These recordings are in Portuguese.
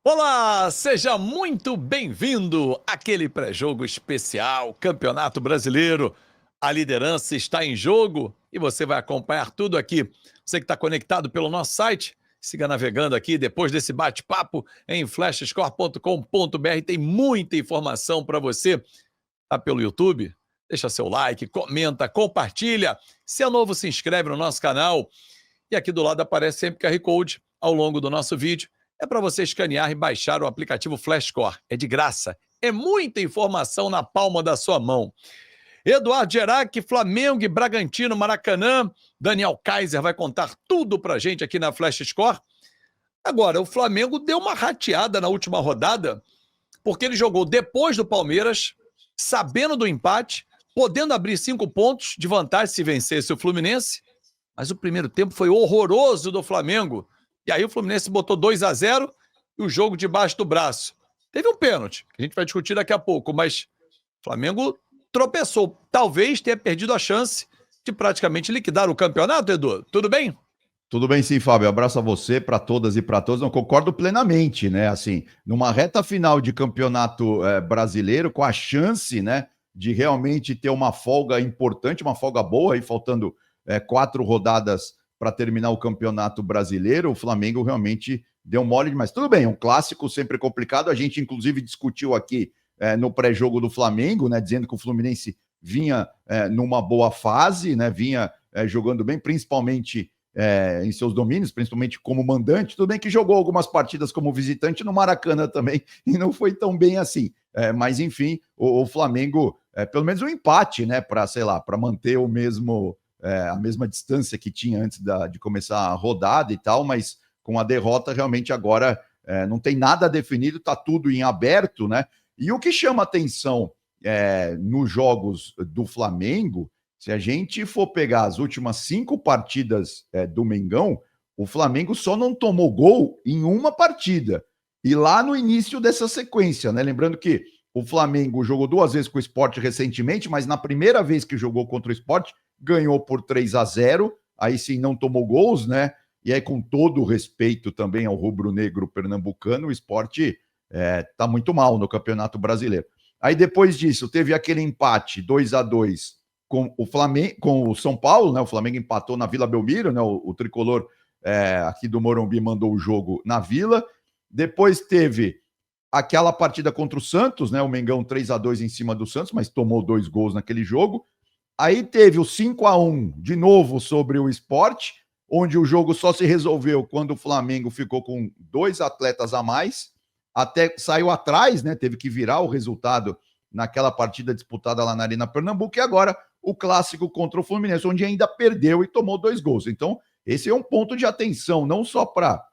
Olá, seja muito bem-vindo àquele pré-jogo especial, Campeonato Brasileiro. A liderança está em jogo e você vai acompanhar tudo aqui. Você que está conectado pelo nosso site, siga navegando aqui depois desse bate-papo em flashscore.com.br. Tem muita informação para você. Tá pelo YouTube? Deixa seu like, comenta, compartilha. Se é novo, se inscreve no nosso canal. E aqui do lado aparece sempre QR Code ao longo do nosso vídeo. É para você escanear e baixar o aplicativo Flashscore. É de graça. É muita informação na palma da sua mão. Eduardo Gerac, Flamengo e Bragantino, Maracanã. Daniel Kaiser vai contar tudo pra gente aqui na Flashscore. Agora, o Flamengo deu uma rateada na última rodada, porque ele jogou depois do Palmeiras, sabendo do empate, podendo abrir 5 pontos de vantagem se vencesse o Fluminense. Mas o primeiro tempo foi horroroso do Flamengo. E aí o Fluminense botou 2-0 e o jogo debaixo do braço. Teve um pênalti, que a gente vai discutir daqui a pouco, mas o Flamengo tropeçou. Talvez tenha perdido a chance de praticamente liquidar o campeonato, Edu. Tudo bem? Tudo bem, sim, Fábio. Abraço a você, para todas e para todos. Não concordo plenamente, né? Assim, numa reta final de campeonato brasileiro, com a chance, né, de realmente ter uma folga importante, uma folga boa, aí faltando 4 rodadas para terminar o campeonato brasileiro, o Flamengo realmente deu mole demais. Tudo bem, um clássico sempre complicado. A gente, inclusive, discutiu aqui no pré-jogo do Flamengo, né, dizendo que o Fluminense vinha numa boa fase, né, vinha jogando bem, principalmente em seus domínios, principalmente como mandante. Tudo bem que jogou algumas partidas como visitante no Maracanã também, e não foi tão bem assim. Mas, enfim, o Flamengo, pelo menos um empate, né, para, sei lá, para manter o mesmo, a mesma distância que tinha antes de começar a rodada e tal, mas com a derrota, realmente agora não tem nada definido, está tudo em aberto, né? E o que chama atenção nos jogos do Flamengo, se a gente for pegar as últimas 5 partidas do Mengão, o Flamengo só não tomou gol em uma partida. E lá no início dessa sequência, né? Lembrando que o Flamengo jogou 2 vezes com o Sport recentemente, mas na primeira vez que jogou contra o Sport, ganhou por 3-0. Aí sim não tomou gols, né? E aí, com todo o respeito também ao rubro-negro pernambucano, o Sport tá muito mal no Campeonato Brasileiro. Aí depois disso, teve aquele empate 2-2 com o Flamengo, com o São Paulo, né? O Flamengo empatou na Vila Belmiro, né? O tricolor aqui do Morumbi mandou o jogo na Vila. Depois teve aquela partida contra o Santos, né? O Mengão 3-2 em cima do Santos, mas tomou 2 gols naquele jogo. Aí teve o 5-1 de novo sobre o Sport, onde o jogo só se resolveu quando o Flamengo ficou com 2 atletas a mais, até saiu atrás, né? Teve que virar o resultado naquela partida disputada lá na Arena Pernambuco, e agora o clássico contra o Fluminense, onde ainda perdeu e tomou 2 gols. Então, esse é um ponto de atenção, não só para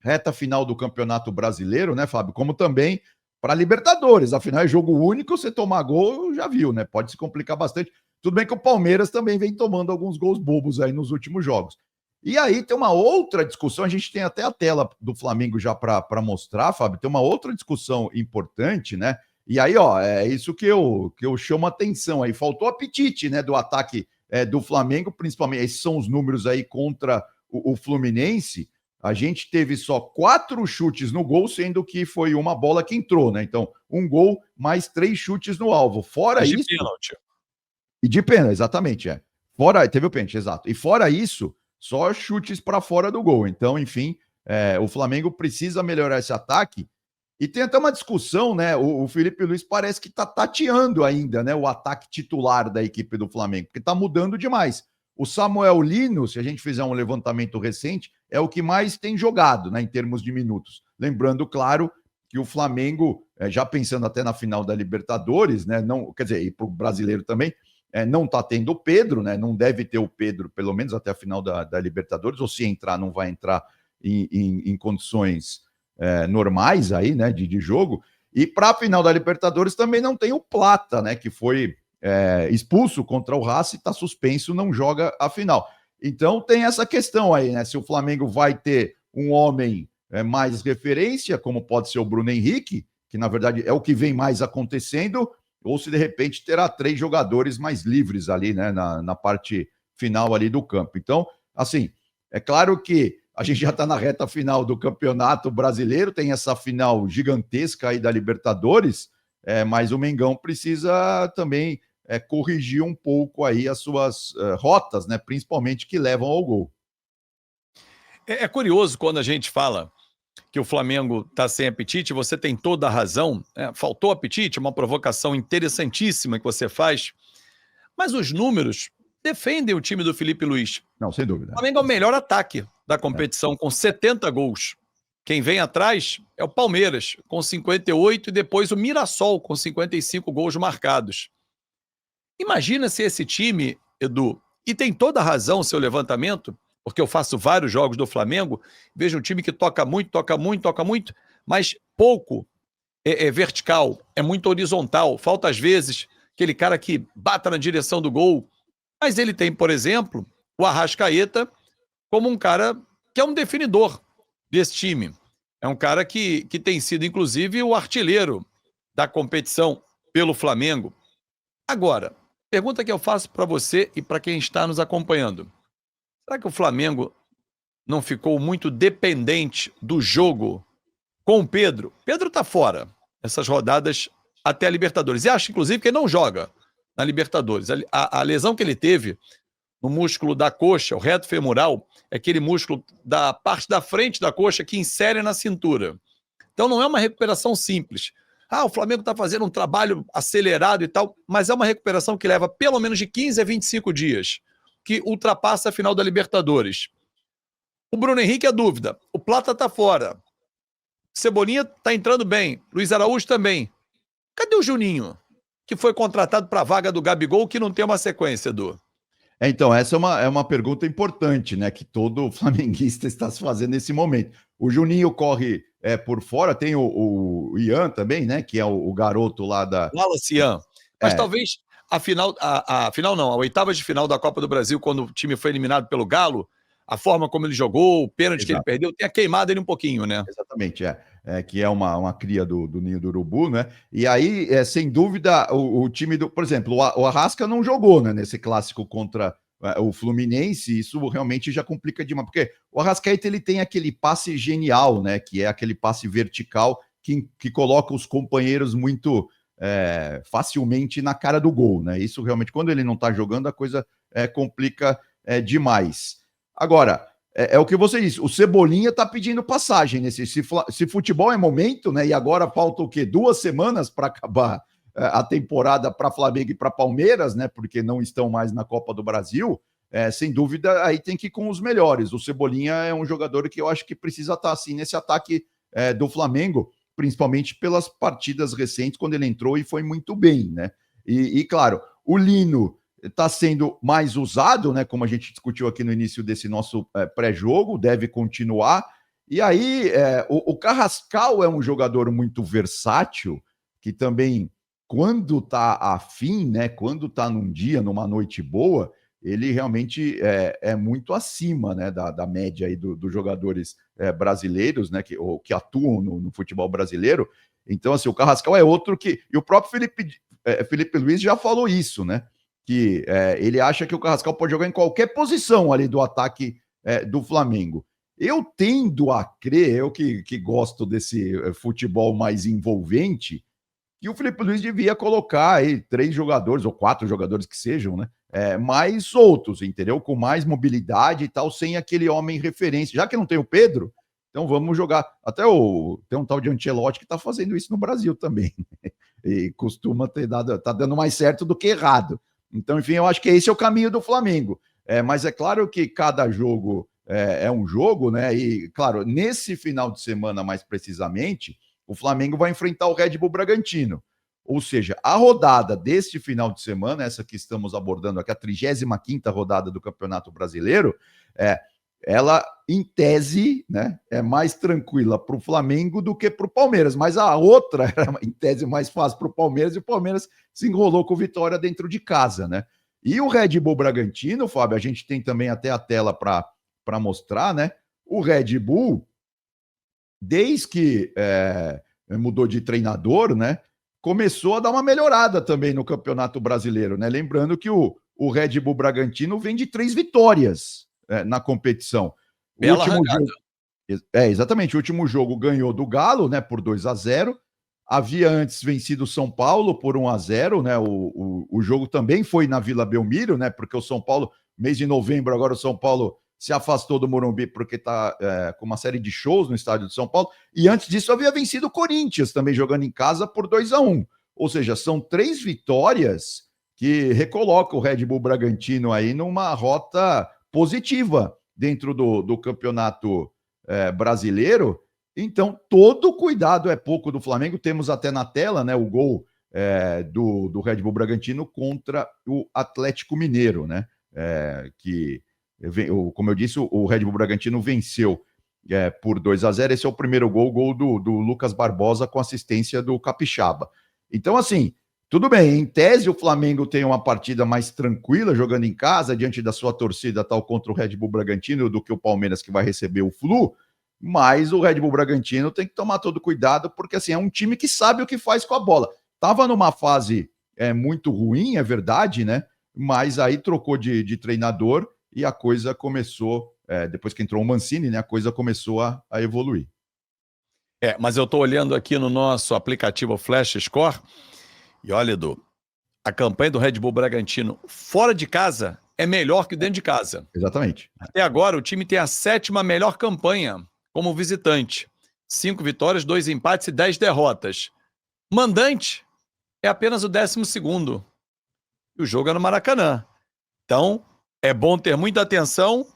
reta final do Campeonato Brasileiro, né, Fábio, como também para Libertadores. Afinal, é jogo único, você tomar gol, já viu, né? Pode se complicar bastante. Tudo bem que o Palmeiras também vem tomando alguns gols bobos aí nos últimos jogos. E aí tem uma outra discussão, a gente tem até a tela do Flamengo já para mostrar, Fábio, tem uma outra discussão importante, né? E aí, ó, é isso que eu chamo a atenção aí. Faltou apetite, né, do ataque do Flamengo, principalmente. Esses são os números aí contra o Fluminense. A gente teve só 4 chutes no gol, sendo que foi uma bola que entrou, né? Então, 1 gol mais 3 chutes no alvo. Fora isso. De pênalti. E de pênalti, exatamente, Fora, teve o pênalti, exato. E fora isso, só chutes para fora do gol. Então, enfim, o Flamengo precisa melhorar esse ataque. E tem até uma discussão, né? O Felipe Luiz parece que está tateando ainda, né? O ataque titular da equipe do Flamengo, porque está mudando demais. O Samuel Lino, se a gente fizer um levantamento recente, é o que mais tem jogado, né? Em termos de minutos. Lembrando, claro, que o Flamengo, já pensando até na final da Libertadores, né? Não, quer dizer, e para o brasileiro também, não está tendo o Pedro, né? Não deve ter o Pedro, pelo menos até a final da Libertadores, ou se entrar, não vai entrar em condições normais aí, né, de jogo. E para a final da Libertadores também não tem o Plata, né, que foi expulso contra o Racing, está suspenso, não joga a final. Então tem essa questão aí, né, se o Flamengo vai ter um homem mais referência, como pode ser o Bruno Henrique, que na verdade é o que vem mais acontecendo, ou se de repente terá 3 jogadores mais livres ali, né, na parte final ali do campo. Então, assim, é claro que a gente já está na reta final do Campeonato Brasileiro, tem essa final gigantesca aí da Libertadores, mas o Mengão precisa também corrigir um pouco aí as suas rotas, né? Principalmente que levam ao gol. É curioso quando a gente fala que o Flamengo está sem apetite, você tem toda a razão, faltou apetite, uma provocação interessantíssima que você faz, mas os números defendem o time do Felipe Luiz. Não, sem dúvida. O Flamengo é o melhor ataque da competição, com 70 gols. Quem vem atrás é o Palmeiras, com 58, e depois o Mirassol, com 55 gols marcados. Imagina se esse time, Edu, e tem toda a razão o seu levantamento, porque eu faço vários jogos do Flamengo, vejo um time que toca muito, mas pouco é vertical, é muito horizontal. Falta, às vezes, aquele cara que bata na direção do gol. Mas ele tem, por exemplo, o Arrascaeta como um cara que é um definidor desse time. É um cara que tem sido, inclusive, o artilheiro da competição pelo Flamengo. Agora, pergunta que eu faço para você e para quem está nos acompanhando. Será que o Flamengo não ficou muito dependente do jogo com o Pedro? Pedro está fora essas rodadas até a Libertadores. E acho, inclusive, que ele não joga na Libertadores. A lesão que ele teve no músculo da coxa, o reto femoral, é aquele músculo da parte da frente da coxa que insere na cintura. Então não é uma recuperação simples. O Flamengo está fazendo um trabalho acelerado e tal, mas é uma recuperação que leva pelo menos de 15 a 25 dias, que ultrapassa a final da Libertadores. O Bruno Henrique é dúvida. O Plata está fora. Cebolinha está entrando bem. Luiz Araújo também. Cadê o Juninho, que foi contratado para a vaga do Gabigol, que não tem uma sequência, Edu? Então, essa é uma pergunta importante, né? Que todo flamenguista está se fazendo nesse momento. O Juninho corre por fora, tem o Ian também, né? Que é o garoto lá da. Wallace Ian. Mas talvez a final não, a oitava de final da Copa do Brasil, quando o time foi eliminado pelo Galo, a forma como ele jogou, o pênalti que ele perdeu, tenha queimado ele um pouquinho, né? Exatamente, que é uma cria do Ninho do Urubu, né? E aí, sem dúvida, o time do... Por exemplo, o Arrasca não jogou, né, nesse clássico contra o Fluminense, isso realmente já complica demais, porque o Arrascaeta, ele tem aquele passe genial, né, que é aquele passe vertical que coloca os companheiros muito facilmente na cara do gol, né? Isso realmente, quando ele não tá jogando, a coisa complica demais. Agora, é o que você disse, o Cebolinha tá pedindo passagem nesse. Se futebol é momento, né? E agora falta o quê? 2 semanas para acabar a temporada para Flamengo e para Palmeiras, né? Porque não estão mais na Copa do Brasil. Sem dúvida, aí tem que ir com os melhores. O Cebolinha é um jogador que eu acho que precisa estar assim nesse ataque do Flamengo, principalmente pelas partidas recentes, quando ele entrou e foi muito bem, né? E claro, o Lino está sendo mais usado, né? Como a gente discutiu aqui no início desse nosso pré-jogo, deve continuar. E aí, o Carrascal é um jogador muito versátil, que também, quando está afim, né? Quando está num dia, numa noite boa, ele realmente é muito acima, né, da média aí dos jogadores brasileiros, né? Que atuam no futebol brasileiro. Então, assim, o Carrascal é outro que. E o próprio Felipe Luiz já falou isso, né? Que ele acha que o Carrascal pode jogar em qualquer posição ali do ataque do Flamengo. Eu tendo a crer, eu que gosto desse futebol mais envolvente, que o Felipe Luiz devia colocar aí 3 jogadores, ou 4 jogadores que sejam, né? Mais soltos, entendeu? Com mais mobilidade e tal, sem aquele homem referência. Já que não tem o Pedro, então vamos jogar. Até tem um tal de Ancelotti que está fazendo isso no Brasil também. E costuma tá dando mais certo do que errado. Então, enfim, eu acho que esse é o caminho do Flamengo. Mas é claro que cada jogo é um jogo, né? E, claro, nesse final de semana, mais precisamente, o Flamengo vai enfrentar o Red Bull Bragantino. Ou seja, a rodada deste final de semana, essa que estamos abordando aqui, a 35ª rodada do Campeonato Brasileiro, ela, em tese, né, é mais tranquila para o Flamengo do que para o Palmeiras, mas a outra era, em tese, mais fácil para o Palmeiras, e o Palmeiras se enrolou com vitória dentro de casa, né? E o Red Bull Bragantino, Fábio, a gente tem também até a tela para mostrar, né? O Red Bull, desde que mudou de treinador, né, começou a dar uma melhorada também no Campeonato Brasileiro, né? Lembrando que o Red Bull Bragantino vem de 3 vitórias na competição. O Bela último arrancada. jogo, exatamente, o último jogo ganhou do Galo, né, por 2-0. Havia antes vencido o São Paulo por 1-0, né? O jogo também foi na Vila Belmiro, né? Porque o São Paulo, mês de novembro, agora o São Paulo se afastou do Morumbi porque está com uma série de shows no estádio de São Paulo. E antes disso havia vencido o Corinthians, também jogando em casa por 2-1. Ou seja, são 3 vitórias que recolocam o Red Bull Bragantino aí numa rota positiva dentro do campeonato brasileiro. Então, todo cuidado é pouco do Flamengo. Temos até na tela, né, o gol do Red Bull Bragantino contra o Atlético Mineiro, né? Como eu disse, o Red Bull Bragantino venceu por 2-0. Esse é o primeiro gol do Lucas Barbosa com assistência do Capixaba. Então, assim, tudo bem. Em tese, o Flamengo tem uma partida mais tranquila, jogando em casa, diante da sua torcida, tal contra o Red Bull Bragantino, do que o Palmeiras, que vai receber o Flu. Mas o Red Bull Bragantino tem que tomar todo cuidado, porque assim, é um time que sabe o que faz com a bola. Tava numa fase muito ruim, é verdade, né? Mas aí trocou de treinador e a coisa começou, depois que entrou o Mancini, né? A coisa começou a evoluir. Mas eu tô olhando aqui no nosso aplicativo Flash Score e olha, Edu, a campanha do Red Bull Bragantino fora de casa é melhor que dentro de casa. Exatamente. Até agora, o time tem a 7ª melhor campanha como visitante. 5 vitórias, 2 empates e 10 derrotas. Mandante é apenas o 12º. E o jogo é no Maracanã. Então, é bom ter muita atenção,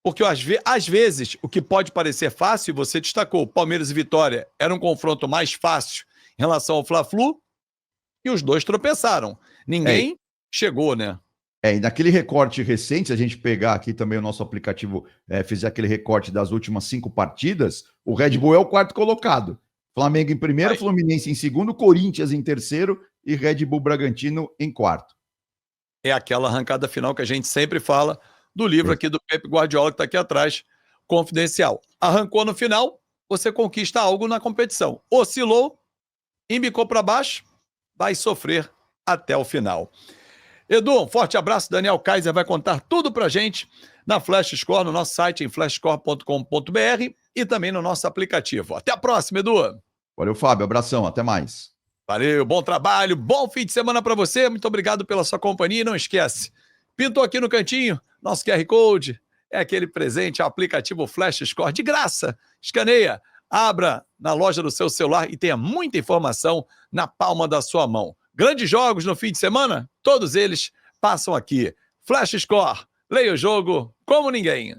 porque às vezes o que pode parecer fácil, você destacou, Palmeiras e Vitória era um confronto mais fácil em relação ao Fla-Flu, e os dois tropeçaram. Ninguém chegou, né? E naquele recorte recente, se a gente pegar aqui também o nosso aplicativo, fizer aquele recorte das últimas 5 partidas, o Red Bull é o 4º colocado. Flamengo em primeiro, Fluminense em segundo, Corinthians em terceiro e Red Bull Bragantino em 4º. É aquela arrancada final que a gente sempre fala do livro aqui do Pep Guardiola, que está aqui atrás, confidencial. Arrancou no final, você conquista algo na competição. Oscilou, embicou para baixo, vai sofrer até o final. Edu, um forte abraço. Daniel Kaiser vai contar tudo pra gente na Flash Score, no nosso site em flashscore.com.br e também no nosso aplicativo. Até a próxima, Edu. Valeu, Fábio. Abração. Até mais. Valeu, bom trabalho, bom fim de semana para você. Muito obrigado pela sua companhia. E não esquece, pintou aqui no cantinho, nosso QR Code, é aquele presente, aplicativo Flash Score de graça. Escaneia, abra na loja do seu celular e tenha muita informação na palma da sua mão. Grandes jogos no fim de semana, todos eles passam aqui. Flash Score, leia o jogo como ninguém.